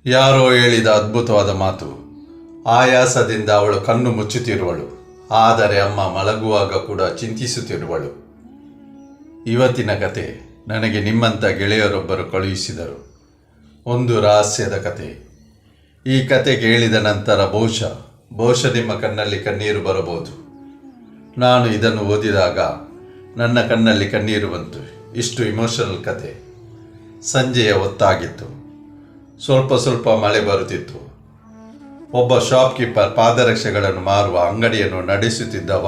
ಯಾರೋ ಹೇಳಿದ ಅದ್ಭುತವಾದ ಮಾತು. ಆಯಾಸದಿಂದ ಅವಳು ಕಣ್ಣು ಮುಚ್ಚುತ್ತಿರುವಳು, ಆದರೆ ಅಮ್ಮ ಮಲಗುವಾಗ ಕೂಡ ಚಿಂತಿಸುತ್ತಿರುವಳು. ಇವತ್ತಿನ ಕತೆ ನನಗೆ ನಿಮ್ಮಂಥ ಗೆಳೆಯರೊಬ್ಬರು ಕಳುಹಿಸಿದರು. ಒಂದು ರಹಸ್ಯದ ಕತೆ. ಈ ಕತೆ ಕೇಳಿದ ನಂತರ ಬಹುಶಃ ನಿಮ್ಮ ಕಣ್ಣಲ್ಲಿ ಕಣ್ಣೀರು ಬರಬಹುದು. ನಾನು ಇದನ್ನು ಓದಿದಾಗ ನನ್ನ ಕಣ್ಣಲ್ಲಿ ಕಣ್ಣೀರು ಬಂತು. ಇಷ್ಟು ಇಮೋಷನಲ್ ಕತೆ. ಸಂಜೆಯ ಹೊತ್ತಾಗಿತ್ತು. ಸ್ವಲ್ಪ ಮಳೆ ಬರುತ್ತಿತ್ತು. ಒಬ್ಬ ಶಾಪ್ಕೀಪರ್ ಪಾದರಕ್ಷೆಗಳನ್ನು ಮಾರುವ ಅಂಗಡಿಯನ್ನು ನಡೆಸುತ್ತಿದ್ದವ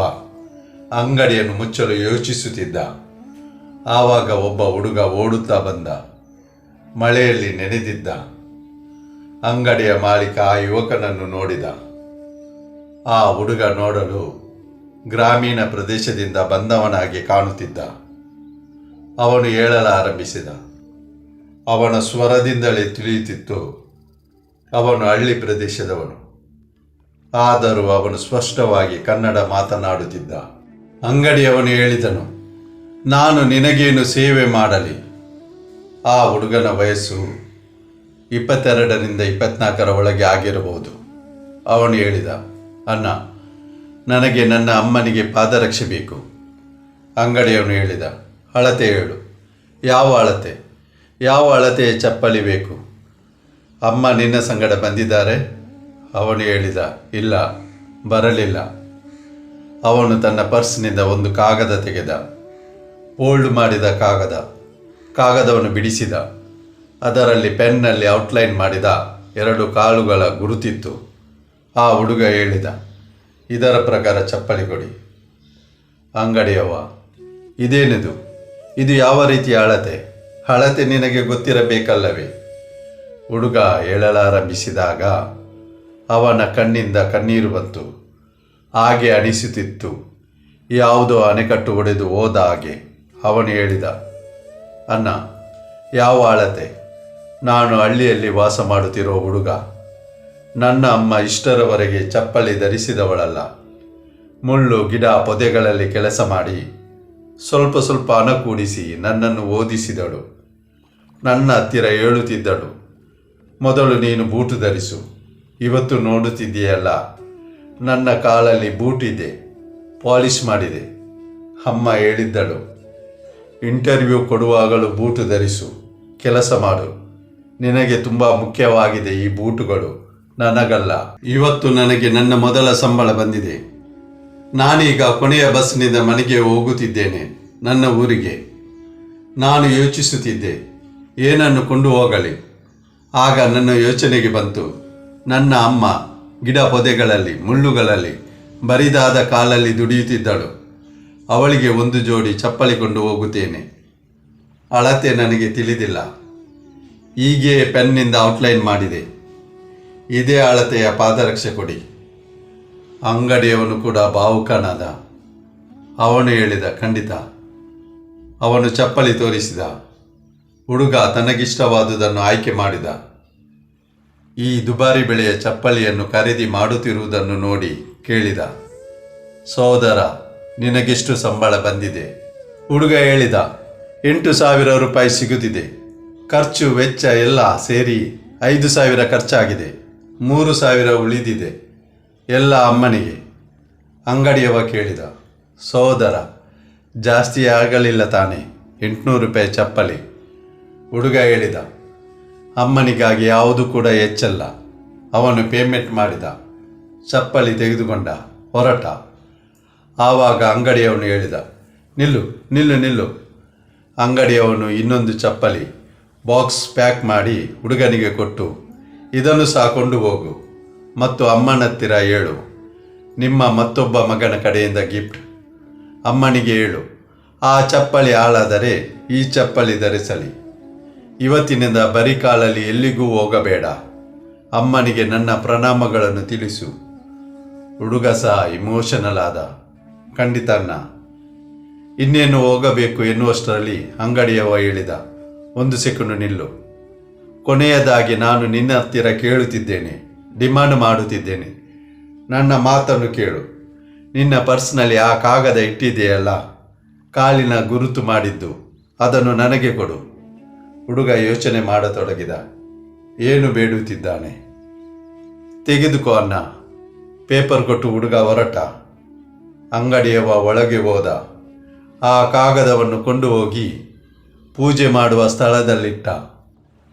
ಅಂಗಡಿಯನ್ನು ಮುಚ್ಚಲು ಯೋಚಿಸುತ್ತಿದ್ದ. ಆವಾಗ ಒಬ್ಬ ಹುಡುಗ ಓಡುತ್ತಾ ಬಂದ. ಮಳೆಯಲ್ಲಿ ನೆನೆದಿದ್ದ. ಅಂಗಡಿಯ ಮಾಲೀಕ ಆ ಯುವಕನನ್ನು ನೋಡಿದ. ಆ ಹುಡುಗ ನೋಡಲು ಗ್ರಾಮೀಣ ಪ್ರದೇಶದಿಂದ ಬಂದವನಾಗಿ ಕಾಣುತ್ತಿದ್ದ. ಅವನು ಹೇಳಲಾರಂಭಿಸಿದ. ಅವನ ಸ್ವರದಿಂದಲೇ ತಿಳಿಯುತ್ತಿತ್ತು ಅವನು ಹಳ್ಳಿ ಪ್ರದೇಶದವನು. ಆದರೂ ಅವನು ಸ್ಪಷ್ಟವಾಗಿ ಕನ್ನಡ ಮಾತನಾಡುತ್ತಿದ್ದ. ಅಂಗಡಿಯವನು ಹೇಳಿದನು, ನಾನು ನಿನಗೇನು ಸೇವೆ ಮಾಡಲಿ? ಆ ಹುಡುಗನ ವಯಸ್ಸು 22ರಿಂದ 24 ಒಳಗೆ ಆಗಿರಬಹುದು. ಅವನು ಹೇಳಿದ, ಅಣ್ಣ, ನನಗೆ ನನ್ನ ಅಮ್ಮನಿಗೆ ಪಾದರಕ್ಷೆ ಬೇಕು. ಅಂಗಡಿಯವನು ಹೇಳಿದ, ಅಳತೆ ಹೇಳು. ಯಾವ ಅಳತೆಯ ಚಪ್ಪಲಿ ಬೇಕು? ಅಮ್ಮ ನಿನ್ನ ಸಂಗಡ ಬಂದಿದ್ದಾರೆ? ಅವನು ಹೇಳಿದ, ಇಲ್ಲ, ಬರಲಿಲ್ಲ. ಅವನು ತನ್ನ ಪರ್ಸ್ನಿಂದ ಒಂದು ಕಾಗದ ತೆಗೆದ. ಫೋಲ್ಡ್ ಮಾಡಿದ ಕಾಗದವನ್ನು ಬಿಡಿಸಿದ. ಅದರಲ್ಲಿ ಪೆನ್ನಲ್ಲಿ ಔಟ್ಲೈನ್ ಮಾಡಿದ 2 ಕಾಲುಗಳ ಗುರುತಿತ್ತು. ಆ ಹುಡುಗ ಹೇಳಿದ, ಇದರ ಪ್ರಕಾರ ಚಪ್ಪಲಿ ಕೊಡಿ. ಅಂಗಡಿಯವ, ಇದೇನಿದು? ಇದು ಯಾವ ರೀತಿಯ ಅಳತೆ ನಿನಗೆ ಗೊತ್ತಿರಬೇಕಲ್ಲವೇ? ಹುಡುಗ ಹೇಳಲಾರಂಭಿಸಿದಾಗ ಅವನ ಕಣ್ಣಿಂದ ಕಣ್ಣೀರು ಬಂತು. ಹಾಗೆ ಅನಿಸುತ್ತಿತ್ತು, ಯಾವುದೋ ಅಣೆಕಟ್ಟು ಒಡೆದು ಹೋದ ಹಾಗೆ. ಅವನು ಹೇಳಿದ, ಅಣ್ಣ, ಯಾವ ಅಳತೆ? ನಾನು ಹಳ್ಳಿಯಲ್ಲಿ ವಾಸ ಮಾಡುತ್ತಿರೋ ಹುಡುಗ. ನನ್ನ ಅಮ್ಮ ಇಷ್ಟರವರೆಗೆ ಚಪ್ಪಲಿ ಧರಿಸಿದವಳಲ್ಲ. ಮುಳ್ಳು ಗಿಡ ಪೊದೆಗಳಲ್ಲಿ ಕೆಲಸ ಮಾಡಿ ಸ್ವಲ್ಪ ಹಣ ಕೂಡಿಸಿ ನನ್ನನ್ನು ಓದಿಸಿದಳು. ನನ್ನ ಹತ್ತಿರ ಹೇಳುತ್ತಿದ್ದಳು, ಮೊದಲು ನೀನು ಬೂಟು ಧರಿಸು. ಇವತ್ತು ನೋಡುತ್ತಿದ್ದೀಯಲ್ಲ, ನನ್ನ ಕಾಲಲ್ಲಿ ಬೂಟ್ ಇದೆ, ಪಾಲಿಷ್ ಮಾಡಿದೆ. ಅಮ್ಮ ಹೇಳಿದ್ದಳು, ಇಂಟರ್ವ್ಯೂ ಕೊಡುವಾಗಲೂ ಬೂಟು ಧರಿಸು, ಕೆಲಸ ಮಾಡು. ನಿನಗೆ ತುಂಬ ಮುಖ್ಯವಾಗಿದೆ ಈ ಬೂಟುಗಳು, ನನಗಲ್ಲ. ಇವತ್ತು ನನಗೆ ನನ್ನ ಮೊದಲ ಸಂಬಳ ಬಂದಿದೆ. ನಾನೀಗ ಕೊನೆಯ ಬಸ್ನಿಂದ ಮನೆಗೆ ಹೋಗುತ್ತಿದ್ದೇನೆ, ನನ್ನ ಊರಿಗೆ. ನಾನು ಯೋಚಿಸುತ್ತಿದ್ದೆ, ಏನನ್ನು ಕೊಂಡು ಹೋಗಲಿ? ಆಗ ನನ್ನ ಯೋಚನೆಗೆ ಬಂತು, ನನ್ನ ಅಮ್ಮ ಗಿಡ ಪೊದೆಗಳಲ್ಲಿ, ಮುಳ್ಳುಗಳಲ್ಲಿ, ಬರಿದಾದ ಕಾಲಲ್ಲಿ ದುಡಿಯುತ್ತಿದ್ದಳು. ಅವಳಿಗೆ ಒಂದು ಜೋಡಿ ಚಪ್ಪಲಿ ಕೊಂಡು ಹೋಗುತ್ತೇನೆ. ಅಳತೆ ನನಗೆ ತಿಳಿದಿಲ್ಲ. ಹೀಗೆ ಪೆನ್ನಿಂದ ಔಟ್ಲೈನ್ ಮಾಡಿದೆ. ಇದೇ ಅಳತೆಯ ಪಾದರಕ್ಷೆ ಕೊಡಿ. ಅಂಗಡಿಯವನು ಕೂಡ ಭಾವುಕನಾದ. ಅವನು ಹೇಳಿದ, ಖಂಡಿತ. ಅವನು ಚಪ್ಪಲಿ ತೋರಿಸಿದ. ಹುಡುಗ ತನಗಿಷ್ಟವಾದುದನ್ನು ಆಯ್ಕೆ ಮಾಡಿದ. ಈ ದುಬಾರಿ ಬೆಲೆಯ ಚಪ್ಪಲಿಯನ್ನು ಖರೀದಿ ಮಾಡುತ್ತಿರುವುದನ್ನು ನೋಡಿ ಕೇಳಿದ, ಸಹೋದರ, ನಿನಗೆಷ್ಟು ಸಂಬಳ ಬಂದಿದೆ? ಹುಡುಗ ಹೇಳಿದ, 8,000 ರೂಪಾಯಿ ಸಿಗುತ್ತಿದೆ. ಖರ್ಚು ವೆಚ್ಚ ಎಲ್ಲ ಸೇರಿ 5,000 ಖರ್ಚಾಗಿದೆ. 3,000 ಉಳಿದಿದೆ, ಎಲ್ಲ ಅಮ್ಮನಿಗೆ. ಅಂಗಡಿಯವ ಕೇಳಿದ, ಸಹೋದರ, ಜಾಸ್ತಿ ಆಗಲಿಲ್ಲ ತಾನೆ? 800 ರೂಪಾಯಿ ಚಪ್ಪಲಿ. ಹುಡುಗ ಹೇಳಿದ, ಅಮ್ಮನಿಗಾಗಿ ಯಾವುದು ಕೂಡ ಹೆಚ್ಚಲ್ಲ. ಅವನು ಪೇಮೆಂಟ್ ಮಾಡಿದ. ಚಪ್ಪಲಿ ತೆಗೆದುಕೊಂಡ, ಹೊರಟ. ಆವಾಗ ಅಂಗಡಿಯವನು ಹೇಳಿದ, ನಿಲ್ಲು. ಅಂಗಡಿಯವನು ಇನ್ನೊಂದು ಚಪ್ಪಲಿ ಬಾಕ್ಸ್ ಪ್ಯಾಕ್ ಮಾಡಿ ಹುಡುಗನಿಗೆ ಕೊಟ್ಟು, ಇದನ್ನು ಸಹ ಕೊಂಡು ಹೋಗು ಮತ್ತು ಅಮ್ಮನತ್ತಿರ ಹೇಳು, ನಿಮ್ಮ ಮತ್ತೊಬ್ಬ ಮಗನ ಕಡೆಯಿಂದ ಗಿಫ್ಟ್. ಅಮ್ಮನಿಗೆ ಹೇಳು, ಆ ಚಪ್ಪಲಿ ಹಾಳಾದರೆ ಈ ಚಪ್ಪಲಿ ಧರಿಸಲಿ. ಇವತ್ತಿನಿಂದ ಬರೀ ಕಾಲಲ್ಲಿ ಎಲ್ಲಿಗೂ ಹೋಗಬೇಡ. ಅಮ್ಮನಿಗೆ ನನ್ನ ಪ್ರಣಾಮಗಳನ್ನು ತಿಳಿಸು. ಹುಡುಗ ಸಹ ಇಮೋಷನಲ್ ಆದ. ಖಂಡಿತ ಅಣ್ಣ. ಇನ್ನೇನು ಹೋಗಬೇಕು ಎನ್ನುವಷ್ಟರಲ್ಲಿ ಅಂಗಡಿಯವ ಹೇಳಿದ, 1 ಸೆಕೆಂಡು ನಿಲ್ಲು. ಕೊನೆಯದಾಗಿ ನಾನು ನಿನ್ನ ಹತ್ತಿರ ಕೇಳುತ್ತಿದ್ದೇನೆ, ಡಿಮಾಂಡ್ ಮಾಡುತ್ತಿದ್ದೇನೆ. ನನ್ನ ಮಾತನ್ನು ಕೇಳು. ನಿನ್ನ ಪರ್ಸ್ನಲ್ಲಿ ಆ ಕಾಗದ ಇಟ್ಟಿದೆಯಲ್ಲ, ಕಾಲಿನ ಗುರುತು ಮಾಡಿದ್ದು, ಅದನ್ನು ನನಗೆ ಕೊಡು. ಹುಡುಗ ಯೋಚನೆ ಮಾಡತೊಡಗಿದ. ಏನು ಬೇಡುತ್ತಿದ್ದಾನೆ. ತೆಗೆದುಕೋ ಅನ್ನ. ಪೇಪರ್ ಕೊಟ್ಟು ಹುಡುಗ ಹೊರಟ. ಅಂಗಡಿಯವ ಒಳಗೆ ಹೋದ. ಆ ಕಾಗದವನ್ನು ಕೊಂಡು ಹೋಗಿ ಪೂಜೆ ಮಾಡುವ ಸ್ಥಳದಲ್ಲಿಟ್ಟ.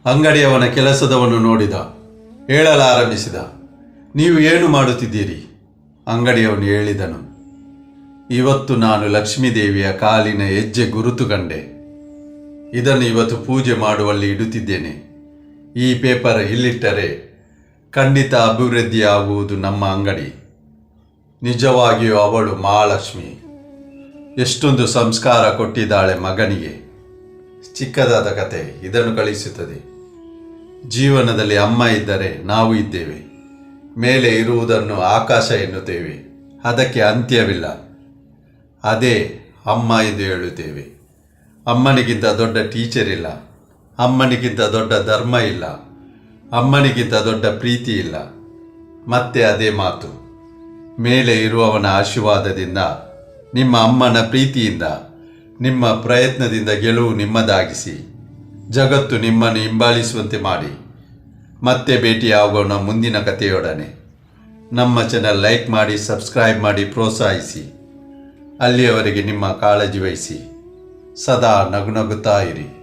ಅಂಗಡಿಯವನ ಕೆಲಸದವನು ನೋಡಿದ. ಹೇಳಲಾರಂಭಿಸಿದ, ನೀವು ಏನು ಮಾಡುತ್ತಿದ್ದೀರಿ? ಅಂಗಡಿಯವನು ಹೇಳಿದನು, ಇವತ್ತು ನಾನು ಲಕ್ಷ್ಮೀದೇವಿಯ ಕಾಲಿನ ಹೆಜ್ಜೆ ಗುರುತು ಕಂಡೆ. ಇದನ್ನು ಇವತ್ತು ಪೂಜೆ ಮಾಡುವಲ್ಲಿ ಇಡುತ್ತಿದ್ದೇನೆ. ಈ ಪೇಪರ್ ಇಲ್ಲಿಟ್ಟರೆ ಖಂಡಿತ ಅಭಿವೃದ್ಧಿಯಾಗುವುದು ನಮ್ಮ ಅಂಗಡಿ. ನಿಜವಾಗಿಯೂ ಅವಳು ಮಹಾಲಕ್ಷ್ಮಿ. ಎಷ್ಟೊಂದು ಸಂಸ್ಕಾರ ಕೊಟ್ಟಿದ್ದಾಳೆ ಮಗನಿಗೆ. ಚಿಕ್ಕದಾದ ಕತೆ ಇದನ್ನು ಕಳಿಸುತ್ತದೆ. ಜೀವನದಲ್ಲಿ ಅಮ್ಮ ಇದ್ದರೆ ನಾವು ಇದ್ದೇವೆ. ಮೇಲೆ ಇರುವುದನ್ನು ಆಕಾಶ ಎನ್ನುತ್ತೇವೆ. ಅದಕ್ಕೆ ಅಂತ್ಯವಿಲ್ಲ. ಅದೇ ಅಮ್ಮ ಎಂದು ಹೇಳುತ್ತೇವೆ. ಅಮ್ಮನಿಗಿಂತ ದೊಡ್ಡ ಟೀಚರ್ ಇಲ್ಲ. ಅಮ್ಮನಿಗಿಂತ ದೊಡ್ಡ ಧರ್ಮ ಇಲ್ಲ. ಅಮ್ಮನಿಗಿಂತ ದೊಡ್ಡ ಪ್ರೀತಿ ಇಲ್ಲ. ಮತ್ತೆ ಅದೇ ಮಾತು, ಮೇಲೆ ಇರುವವನ ಆಶೀರ್ವಾದದಿಂದ, ನಿಮ್ಮ ಅಮ್ಮನ ಪ್ರೀತಿಯಿಂದ, ನಿಮ್ಮ ಪ್ರಯತ್ನದಿಂದ ಗೆಲುವು ನಿಮ್ಮದಾಗಿಸಿ, ಜಗತ್ತು ನಿಮ್ಮನ್ನು ಹಿಂಬಾಲಿಸುವಂತೆ ಮಾಡಿ. ಮತ್ತೆ ಭೇಟಿಯಾಗೋಣ ಮುಂದಿನ ಕಥೆಯೊಡನೆ. ನಮ್ಮ ಚಾನಲ್ ಲೈಕ್ ಮಾಡಿ, ಸಬ್ಸ್ಕ್ರೈಬ್ ಮಾಡಿ, ಪ್ರೋತ್ಸಾಹಿಸಿ. ಅಲ್ಲಿಯವರೆಗೆ ನಿಮ್ಮ ಕಾಳಜಿ ವಹಿಸಿ. ಸದಾ ನಗುನಗುತ್ತಾ ಇರಿ.